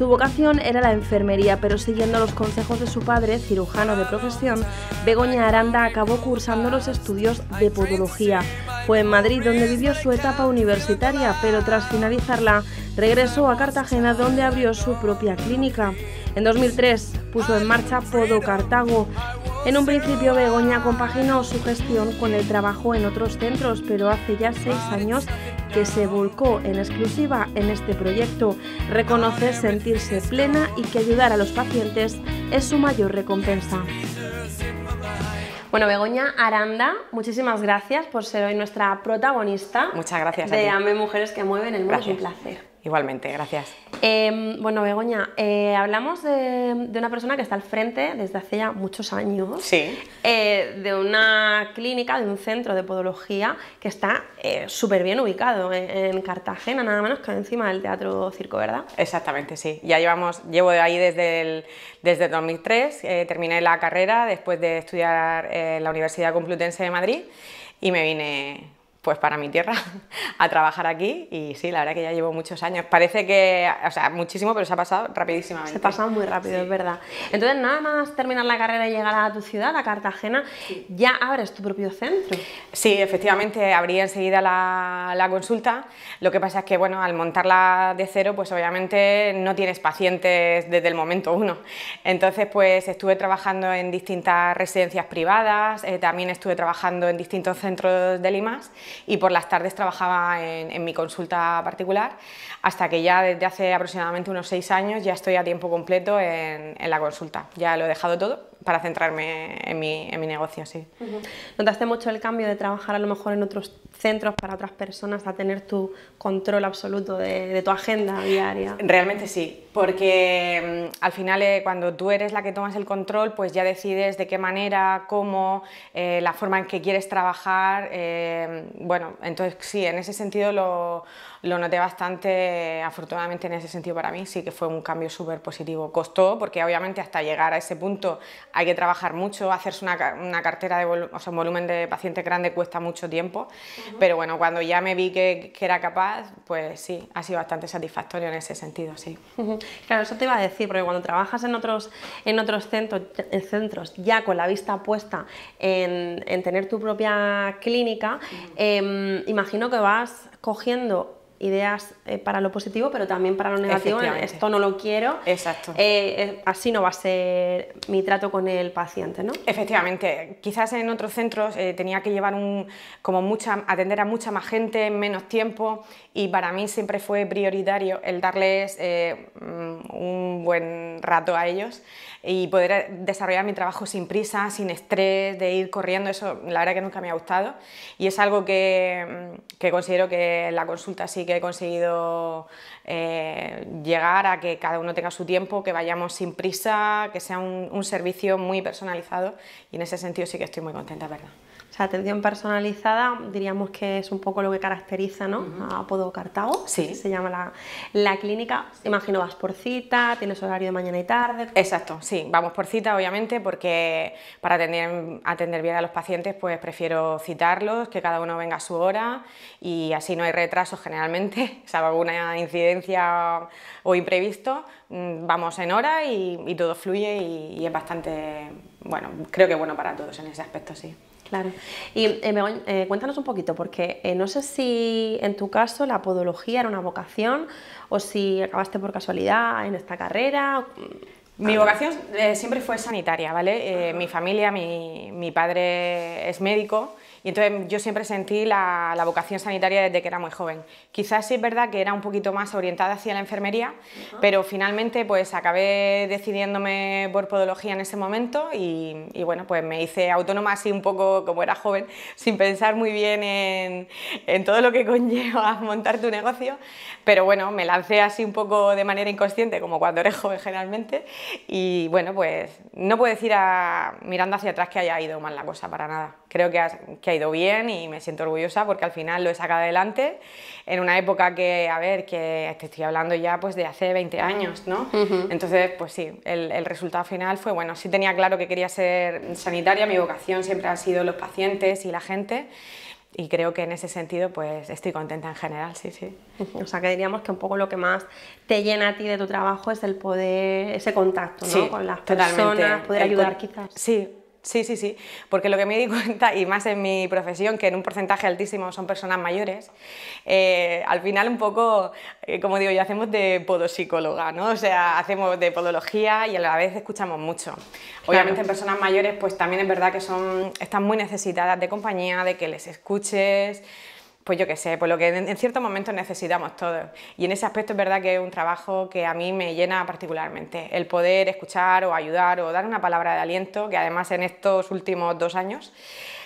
Su vocación era la enfermería, pero siguiendo los consejos de su padre, cirujano de profesión, Begoña Aranda acabó cursando los estudios de podología. Fue en Madrid donde vivió su etapa universitaria, pero tras finalizarla regresó a Cartagena, donde abrió su propia clínica. En 2003 puso en marcha Podo Cartago. En un principio Begoña compaginó su gestión con el trabajo en otros centros, pero hace ya 6 años que se volcó en exclusiva en este proyecto. Reconoce sentirse plena y que ayudar a los pacientes es su mayor recompensa. Bueno, Begoña Aranda, muchísimas gracias por ser hoy nuestra protagonista. Muchas gracias de AME Mujeres que Mueven el Mundo. Es un placer. Igualmente, gracias. Bueno, Begoña, hablamos de una persona que está al frente desde hace ya muchos años, sí. De una clínica, de un centro de podología que está súper bien ubicado en Cartagena, nada menos que encima del Teatro Circo, ¿verdad? Exactamente, sí. Ya llevo de ahí desde 2003, terminé la carrera después de estudiar en la Universidad Complutense de Madrid y me vine pues para mi tierra a trabajar aquí y sí, la verdad que ya llevo muchos años. Parece que, o sea, muchísimo, pero se ha pasado rapidísimamente. Se ha pasado muy rápido, sí. Es verdad. Entonces, nada más terminar la carrera y llegar a tu ciudad, a Cartagena, sí, ya abres tu propio centro. Sí, efectivamente, abrí enseguida la consulta. Lo que pasa es que, bueno, al montarla de cero, pues obviamente no tienes pacientes desde el momento uno. Entonces, pues estuve trabajando en distintas residencias privadas, también estuve trabajando en distintos centros del IMAS, y por las tardes trabajaba en mi consulta particular, hasta que ya desde hace aproximadamente unos 6 años ya estoy a tiempo completo en la consulta. Ya lo he dejado todo para centrarme en mi negocio, sí. ¿Notaste mucho el cambio de trabajar a lo mejor en otros centros para otras personas a tener tu control absoluto de tu agenda diaria? Realmente sí, porque al final cuando tú eres la que tomas el control, pues ya decides de qué manera, cómo, la forma en que quieres trabajar. Bueno, entonces sí, en ese sentido lo noté bastante, afortunadamente en ese sentido para mí sí que fue un cambio súper positivo. Costó porque obviamente hasta llegar a ese punto hay que trabajar mucho, hacerse una cartera o sea, un volumen de pacientes grande cuesta mucho tiempo, pero bueno, cuando ya me vi que era capaz, pues sí, ha sido bastante satisfactorio en ese sentido, sí. Claro, eso te iba a decir, porque cuando trabajas en otros centros ya con la vista puesta en tener tu propia clínica, imagino que vas cogiendo ideas para lo positivo, pero también para lo negativo. Esto no lo quiero. Exacto. Así no va a ser mi trato con el paciente, ¿no? Efectivamente. Quizás en otros centros tenía que llevar atender a mucha más gente en menos tiempo, y para mí siempre fue prioritario el darles un buen rato a ellos y poder desarrollar mi trabajo sin prisa, sin estrés, de ir corriendo. Eso la verdad que nunca me ha gustado, y es algo que considero que en la consulta sí que he conseguido llegar a que cada uno tenga su tiempo, que vayamos sin prisa, que sea un servicio muy personalizado, y en ese sentido sí que estoy muy contenta, ¿verdad? O sea, atención personalizada, diríamos que es un poco lo que caracteriza, ¿no? A Podo Cartago, sí. Así se llama la clínica. Imagino vas por cita, tienes horario de mañana y tarde. Exacto, sí, vamos por cita obviamente, porque para atender bien a los pacientes pues prefiero citarlos, que cada uno venga a su hora, y así no hay retrasos generalmente, salvo alguna incidencia o imprevisto, vamos en hora y todo fluye y es bastante, bueno, creo que bueno para todos en ese aspecto, sí. Claro. Y cuéntanos un poquito, porque no sé si en tu caso la podología era una vocación o si acabaste por casualidad en esta carrera. Mi vocación siempre fue sanitaria, ¿vale? Mi familia, mi padre es médico, y entonces yo siempre sentí la vocación sanitaria desde que era muy joven. Quizás sí es verdad que era un poquito más orientada hacia la enfermería, pero finalmente pues acabé decidiéndome por podología en ese momento y bueno, pues me hice autónoma así un poco como era joven, sin pensar muy bien en todo lo que conlleva montar tu negocio, pero bueno, me lancé así un poco de manera inconsciente, como cuando eres joven generalmente, y bueno, pues no puedo decir mirando hacia atrás que haya ido mal la cosa, para nada. Creo que ha ido bien y me siento orgullosa porque al final lo he sacado adelante en una época que, a ver, que te estoy hablando ya pues de hace 20 años, ¿no? Entonces, pues sí, el resultado final fue bueno. Sí tenía claro que quería ser sanitaria, mi vocación siempre ha sido los pacientes y la gente, Y creo que en ese sentido pues estoy contenta en general, sí, sí. O sea, que diríamos que un poco lo que más te llena a ti de tu trabajo es el poder, ese contacto, ¿no? Sí, Con las totalmente. personas, poder ayudar quizás. Sí, sí, sí, sí, porque lo que me di cuenta, y más en mi profesión, que en un porcentaje altísimo son personas mayores, al final un poco, como digo yo, hacemos de podopsicóloga, ¿no? O sea, hacemos de podología y a la vez escuchamos mucho. Obviamente en personas mayores pues también es verdad que están muy necesitadas de compañía, de que les escuches, pues yo qué sé, pues lo que en ciertos momentos necesitamos todos. Y en ese aspecto es verdad que es un trabajo que a mí me llena particularmente, el poder escuchar o ayudar o dar una palabra de aliento, que además en estos últimos 2 años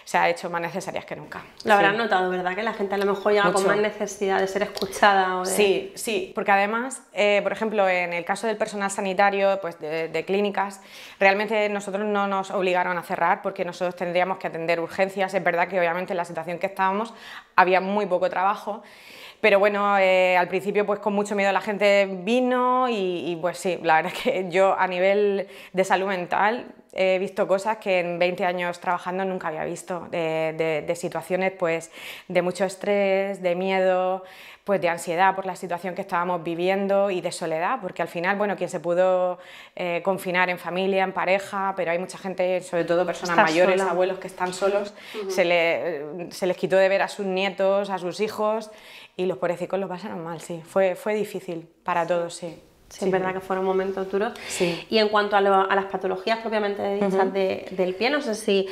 se ha hecho más necesarias que nunca. Lo habrás notado, ¿verdad? Que la gente a lo mejor llega con más necesidad de ser escuchada. O de... Sí, sí, porque además, por ejemplo, en el caso del personal sanitario, pues de clínicas, realmente nosotros no nos obligaron a cerrar porque nosotros tendríamos que atender urgencias. Es verdad que obviamente en la situación que estábamos había muy poco trabajo, pero bueno, al principio pues con mucho miedo la gente vino y pues sí, la verdad es que yo a nivel de salud mental he visto cosas que en 20 años trabajando nunca había visto, de situaciones pues de mucho estrés, de miedo, pues de ansiedad por la situación que estábamos viviendo y de soledad, porque al final, bueno, quien se pudo confinar en familia, en pareja, pero hay mucha gente, sobre todo personas mayores, abuelos que están solos, se les quitó de ver a sus nietos, a sus hijos y los pobrecicos lo pasaron mal, sí, fue difícil para todos, sí. Sí, es verdad que fueron momentos duros. Sí. Y en cuanto a las patologías propiamente dichas del pie, no sé si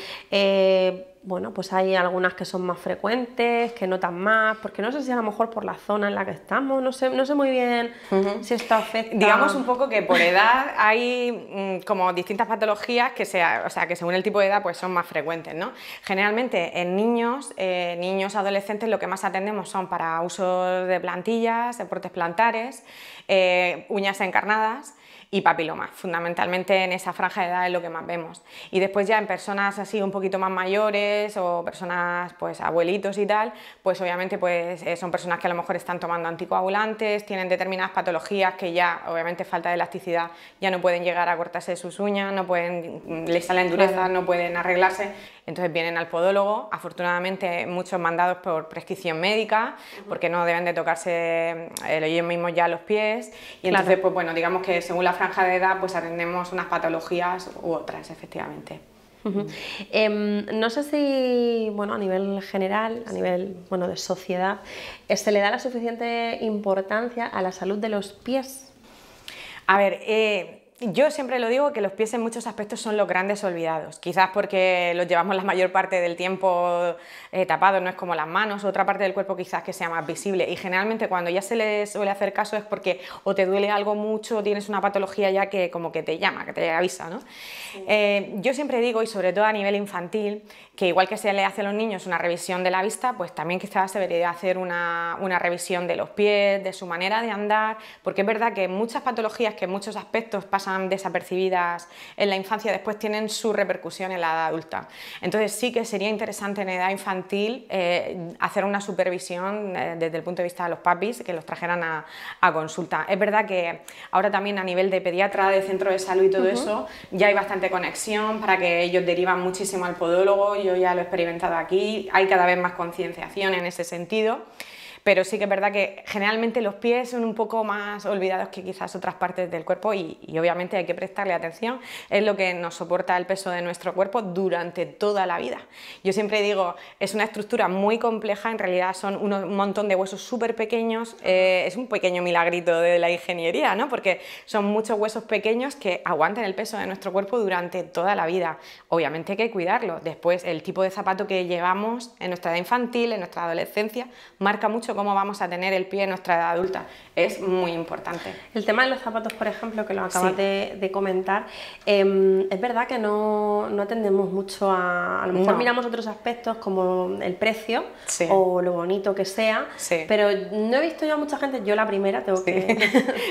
bueno, pues hay algunas que son más frecuentes, que notan más, porque no sé si a lo mejor por la zona en la que estamos, no sé muy bien si esto afecta. Digamos un poco que por edad hay como distintas patologías que según el tipo de edad pues son más frecuentes, ¿no? Generalmente en niños, adolescentes, lo que más atendemos son para uso de plantillas, deportes plantares, uñas encarnadas y papilomas, fundamentalmente en esa franja de edad es lo que más vemos. Y después ya en personas así un poquito más mayores o personas pues abuelitos y tal, pues obviamente pues son personas que a lo mejor están tomando anticoagulantes, tienen determinadas patologías que ya obviamente falta de elasticidad, ya no pueden llegar a cortarse sus uñas, les salen durezas, no pueden arreglarse, entonces vienen al podólogo, afortunadamente muchos mandados por prescripción médica, porque no deben de tocarse ellos mismos ya los pies, y entonces pues bueno, digamos que según la franja de edad pues atendemos unas patologías u otras, efectivamente. No sé si, bueno, a nivel general, a nivel, bueno, de sociedad, ¿se le da la suficiente importancia a la salud de los pies? A ver, yo siempre lo digo que los pies en muchos aspectos son los grandes olvidados, quizás porque los llevamos la mayor parte del tiempo tapados, no es como las manos, otra parte del cuerpo quizás que sea más visible, y generalmente cuando ya se les suele hacer caso es porque o te duele algo mucho o tienes una patología ya que como que te llama, que te avisa, ¿no? Sí. Yo siempre digo, y sobre todo a nivel infantil, que igual que se le hace a los niños una revisión de la vista, pues también quizás se debería hacer una revisión de los pies, de su manera de andar, porque es verdad que muchas patologías que en muchos aspectos pasan desapercibidas en la infancia, después tienen su repercusión en la edad adulta. Entonces sí que sería interesante en edad infantil hacer una supervisión desde el punto de vista de los papis, que los trajeran a consulta. Es verdad que ahora también a nivel de pediatra, de centro de salud y todo eso, ya hay bastante conexión para que ellos derivan muchísimo al podólogo, yo ya lo he experimentado aquí, hay cada vez más concienciación en ese sentido. Pero sí que es verdad que generalmente los pies son un poco más olvidados que quizás otras partes del cuerpo y obviamente hay que prestarle atención, es lo que nos soporta el peso de nuestro cuerpo durante toda la vida. Yo siempre digo, es una estructura muy compleja, en realidad son un montón de huesos súper pequeños, es un pequeño milagrito de la ingeniería, ¿no? Porque son muchos huesos pequeños que aguantan el peso de nuestro cuerpo durante toda la vida. Obviamente hay que cuidarlo, después el tipo de zapato que llevamos en nuestra edad infantil, en nuestra adolescencia, marca mucho cómo vamos a tener el pie en nuestra edad adulta, es muy importante. El tema de los zapatos, por ejemplo, que lo acabas de comentar, es verdad que no atendemos mucho a lo mejor miramos otros aspectos como el precio o lo bonito que sea, pero no he visto yo a mucha gente, yo la primera tengo que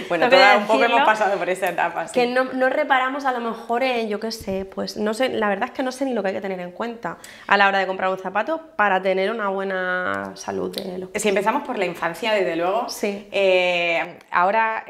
bueno, todas un poco hemos pasado por esa etapa, que no reparamos a lo mejor yo qué sé, pues no sé, la verdad es que no sé ni lo que hay que tener en cuenta a la hora de comprar un zapato para tener una buena salud de los pies. Si empezamos empezamos por la infancia, desde luego. Sí. Ahora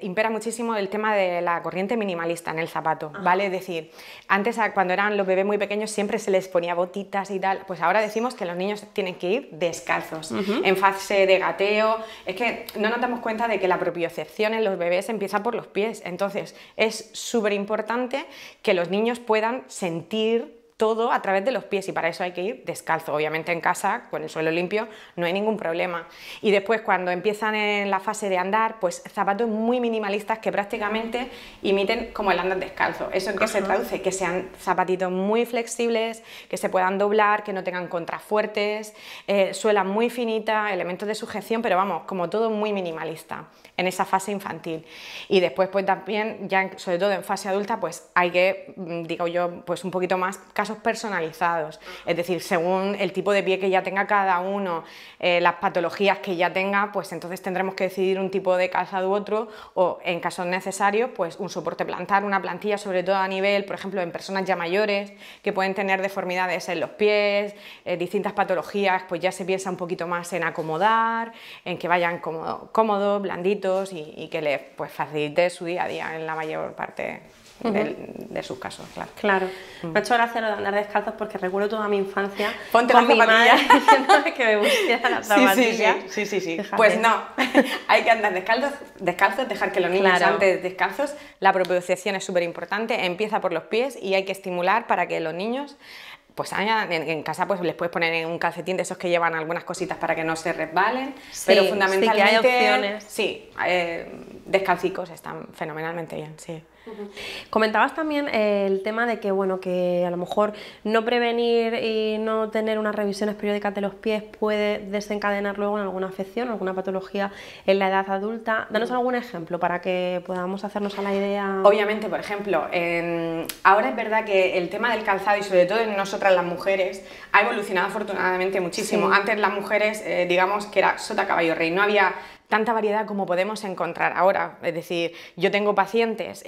impera muchísimo el tema de la corriente minimalista en el zapato, ¿vale? Es decir, antes cuando eran los bebés muy pequeños siempre se les ponía botitas y tal, pues ahora decimos que los niños tienen que ir descalzos, en fase de gateo. Es que no nos damos cuenta de que la propiocepción en los bebés empieza por los pies, entonces es súper importante que los niños puedan sentir todo a través de los pies y para eso hay que ir descalzo. Obviamente en casa, con el suelo limpio, no hay ningún problema. Y después cuando empiezan en la fase de andar, pues zapatos muy minimalistas que prácticamente imiten como el andar descalzo. ¿Eso en qué se traduce? Que sean zapatitos muy flexibles, que se puedan doblar, que no tengan contrafuertes, suela muy finita, elementos de sujeción, pero vamos, como todo muy minimalista en esa fase infantil. Y después pues también, ya sobre todo en fase adulta, pues hay que, digo yo, pues un poquito más casos personalizados, es decir, según el tipo de pie que ya tenga cada uno, las patologías que ya tenga, pues entonces tendremos que decidir un tipo de calzado u otro, o en casos necesarios, pues un soporte plantar, una plantilla, sobre todo a nivel, por ejemplo, en personas ya mayores, que pueden tener deformidades en los pies, distintas patologías, pues ya se piensa un poquito más en acomodar, en que vayan cómodos, blanditos, y que les pues, facilite su día a día en la mayor parte de sus casos, claro. Claro. Me ha hecho gracia lo de andar descalzos porque recuerdo toda mi infancia Ponte con la mi madre zapatilla diciéndome que me pusiera las zapatillas. Sí. Fíjate. Pues no, hay que andar descalzos, dejar que los niños anden descalzos. La propiocepción es súper importante, empieza por los pies y hay que estimular para que los niños pues en casa pues les puedes poner en un calcetín de esos que llevan algunas cositas para que no se resbalen, pero fundamentalmente sí que hay opciones. Sí, descalcicos están fenomenalmente bien, sí. Comentabas también el tema de que, bueno, que a lo mejor no prevenir y no tener unas revisiones periódicas de los pies puede desencadenar luego en alguna afección, alguna patología en la edad adulta. Danos algún ejemplo para que podamos hacernos a la idea. Obviamente, por ejemplo, ahora es verdad que el tema del calzado y sobre todo en nosotras las mujeres ha evolucionado afortunadamente muchísimo. Sí. Antes las mujeres, digamos que era sota caballo rey, no había tanta variedad como podemos encontrar ahora. Es decir, yo tengo pacientes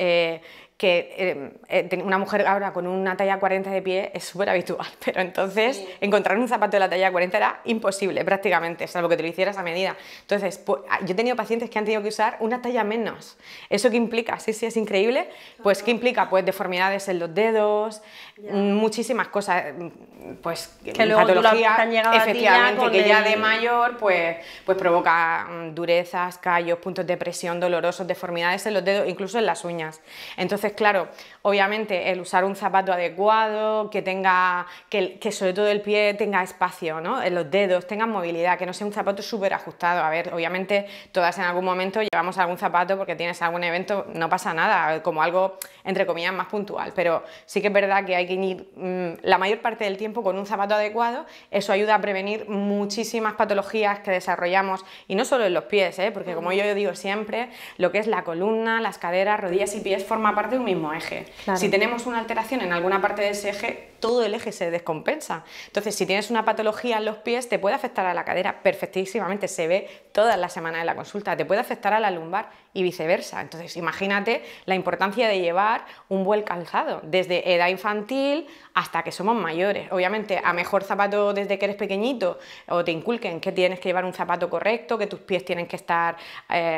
una mujer ahora con una talla 40 de pie es súper habitual, pero entonces encontrar un zapato de la talla 40 era imposible prácticamente, salvo que te lo hicieras a medida. Entonces, pues, yo he tenido pacientes que han tenido que usar una talla menos. ¿Eso qué implica? Sí, es increíble. Pues, ¿qué implica? Pues deformidades en los dedos, muchísimas cosas, pues que luego patología, efectivamente, que ya de mayor pues provoca durezas, callos, puntos de presión dolorosos, deformidades en los dedos, incluso en las uñas. Entonces, claro, obviamente el usar un zapato adecuado, que sobre todo el pie tenga espacio, ¿no? En los dedos, tenga movilidad, que no sea un zapato súper ajustado. A ver, obviamente todas en algún momento llevamos algún zapato porque tienes algún evento, no pasa nada, como algo entre comillas más puntual, pero sí que es verdad que hay que ir la mayor parte del tiempo con un zapato adecuado. Eso ayuda a prevenir muchísimas patologías que desarrollamos, y no solo en los pies, porque como yo digo siempre, lo que es la columna, las caderas, rodillas y pies forma parte de un mismo eje. Claro. Si tenemos una alteración en alguna parte de ese eje, todo el eje se descompensa. Entonces, si tienes una patología en los pies, te puede afectar a la cadera perfectísimamente, se ve todas las semanas de la consulta, te puede afectar a la lumbar y viceversa. Entonces, imagínate la importancia de llevar un buen calzado, desde edad infantil hasta que somos mayores. Obviamente, a mejor zapato desde que eres pequeñito, o te inculquen que tienes que llevar un zapato correcto, que tus pies tienen que estar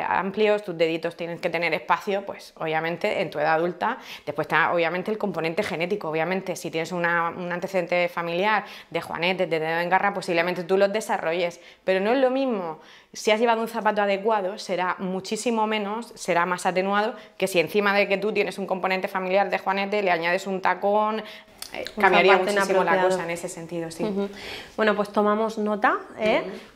amplios, tus deditos tienen que tener espacio, pues obviamente en tu edad adulta. Después está obviamente el componente genético. Obviamente, si tienes un antecedente familiar de juanetes, de dedo en garra, posiblemente tú los desarrolles, pero no es lo mismo. Si has llevado un zapato adecuado, será muchísimo menos, será más atenuado que si encima de que tú tienes un componente familiar de juanete le añades un tacón. Cambiaría muchísimo la cosa en ese sentido, sí. Bueno, pues tomamos nota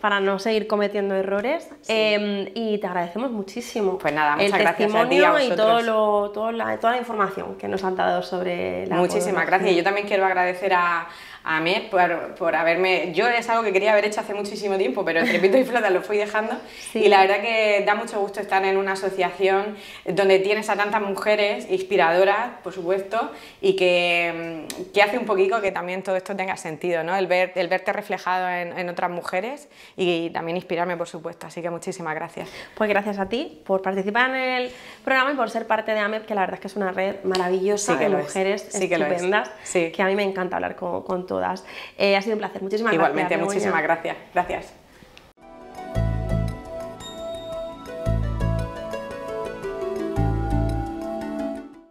para no seguir cometiendo errores, y te agradecemos muchísimo. Pues nada, muchas el gracias a ti y testimonio a vosotros. Y toda la información que nos han dado sobre la Muchísimas gracias. Yo también quiero agradecer a mí por haberme... Yo es algo que quería haber hecho hace muchísimo tiempo, pero entre pitos y flautas lo fui dejando. Sí. Y la verdad que da mucho gusto estar en una asociación donde tienes a tantas mujeres inspiradoras, por supuesto, y que hace un poquito que también todo esto tenga sentido, ¿no? El verte reflejado en otras mujeres y también inspirarme, por supuesto. Así que muchísimas gracias. Pues gracias a ti por participar en el programa y por ser parte de AMEP, que la verdad es que es una red maravillosa de mujeres estupendas, que a mí me encanta hablar con todas. Ha sido un placer. Muchísimas Igualmente, gracias. muchísimas gracias. Gracias.